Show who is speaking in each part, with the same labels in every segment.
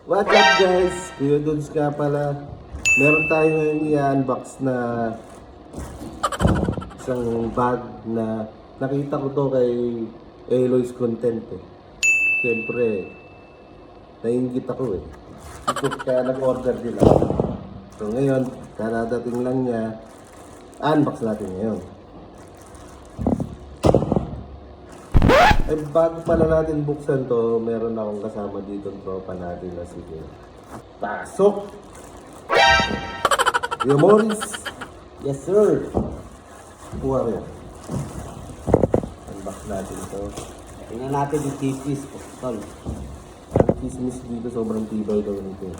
Speaker 1: What's up guys? Kuya Dudes nga pala. Meron tayo ngayon i-unbox na isang bag na nakita ko to kay Eloy's Content eh. Siyempre, naiingit ako eh. Kaya nag-order din ako. So ngayon, karadating lang niya, unbox natin ngayon. Ay, bago pala natin buksan to, meron akong kasama dito ng tropa natin na sige. Pasok! Yo, Morris!
Speaker 2: Yes, sir.
Speaker 1: Kuha rin. Unbox natin to.
Speaker 2: Tingnan natin yung cheese po, tol.
Speaker 1: Ang kismis dito, sobrang tibay daw nito.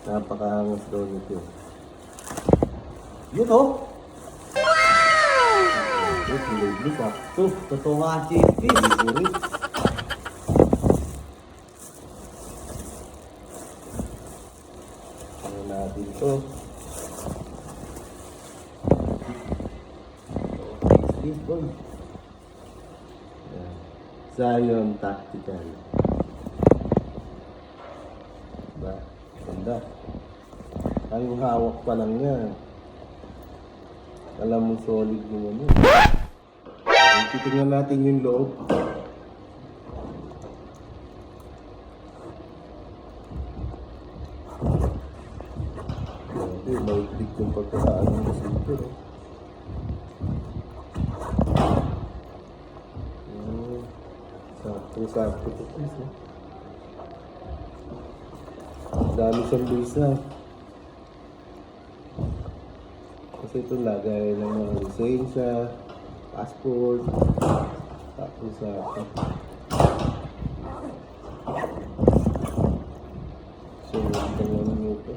Speaker 1: Napakahangas daw nito.
Speaker 2: Yun oh.
Speaker 1: Libre ka.
Speaker 2: Totoo nga ang cheese.
Speaker 1: Libre. Ano natin to?
Speaker 2: Cheese, boy.
Speaker 1: Yan. Zion Tactical. Diba? Ganda. Ang hawak pa lang niya. Alam mo solid yung ano. Titingnan natin yung loob. Grabe, maiklik yung pagkasaan ng receiver. Sakto ito please. Dami siyang bisa. Kasi ito lagay ng mga lisensya, passport, tapos sa so, ito naman ito.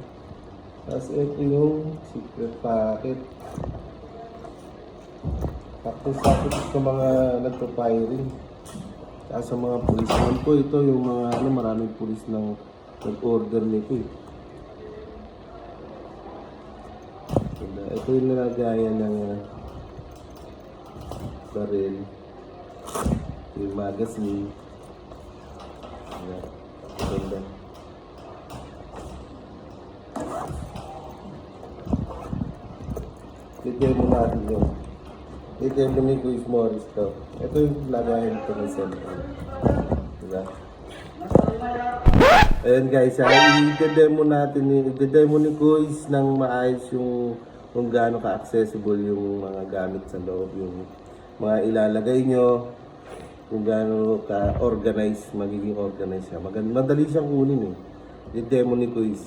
Speaker 1: Tapos ito yung secret packet. Tapos sa mga nagpa-firing. Tapos sa mga pulis naman po, ito yung mga maraming pulis nang nag-order nito eh. Ito yung nilagayan ng baril. Ito yung magazine. Ayan. Ganda. I-demo natin yun. I-demo ni Kuya Morris to. Ito yung lagayan ito ng cellphone. Diba? Ayan guys, i-demo natin, i-demo ni Kuya ng maayos yung kung gaano ka-accessible yung mga gamit sa loob, yung mga ilalagay nyo, kung gaano ka-organize, magiging organize siya. Madali siyang kunin eh. I-demo ni Kuya.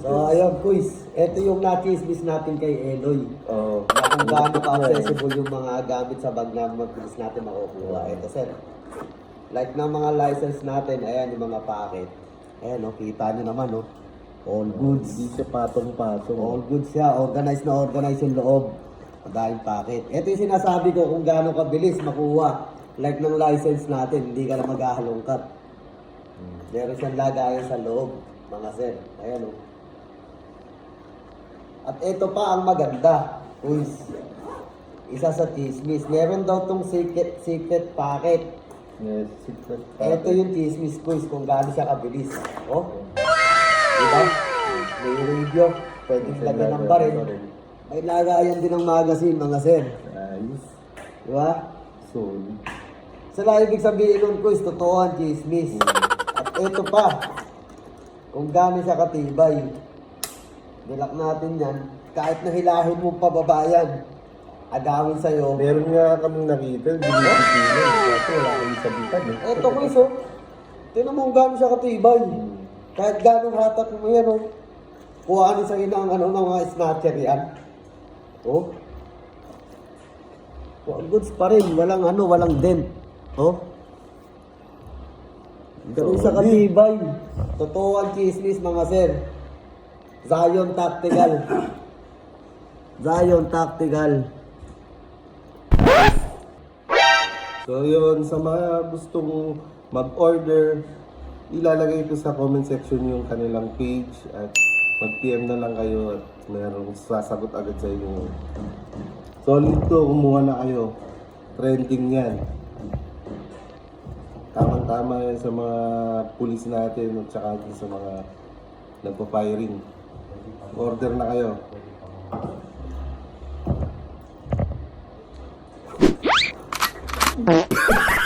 Speaker 2: So, ayun, quiz. Ito yung na-chismis natin kay Eloy.
Speaker 1: Oo.
Speaker 2: Kung gaano ka-accessible yung mga gamit sa bag na mabilis natin makukuha. Ito, sir. Like ng mga license natin, ayan yung mga packet. Ayan, kita nyo naman, all goods.
Speaker 1: Hindi siya patong-patong.
Speaker 2: All goods siya. Organize na organize yung loob. Madaling packet. Ito yung sinasabi ko kung gaano kabilis makuha. Like ng license natin, hindi ka na maghahalongkat. Meron siyang lagayan sa loob, mga sir. Ayan, At ito pa ang maganda. Quiz. Isa sa chismis. Meron daw tong secret packet.
Speaker 1: Yes, secret
Speaker 2: Ito yung chismis quiz kung gaano siya kabilis. Oh. Diba? May radio. Pwede lagyan ng baril. May lagayan din ng magazine, mga sir.
Speaker 1: Ayos.
Speaker 2: Diba?
Speaker 1: Solid.
Speaker 2: Sila ibig sabihin nun quiz, totoo ang chismis. At ito pa. Kung gaano siya katibay. Nilak natin yan. Kahit nahilahin mo pababayan, agawin sa'yo.
Speaker 1: Meron nga kami nakita, binibitilan. Kasi wala kami sabitan eh.
Speaker 2: Ito quiz, Tinan mo kung gaano siya katibay. Kahit gaano hatak mo yan, kuhaan sa inang ng mga snatcher yan. Oh. Goods pa rin, walang dent. Oh. Ganun siya katibay. Totoo ang chismis, mga sir. Zion Tactical. Zion Tactical.
Speaker 1: So yun, sa mga gustong mag-order, ilalagay ko sa comment section yung kanilang page at mag-PM na lang kayo at mayroong sasagot agad sa inyo. Solid to, kumuha na kayo. Trending yan. Tamang Tama yan sa mga pulis natin at saka sa mga nagpa-firing. Order na kayo.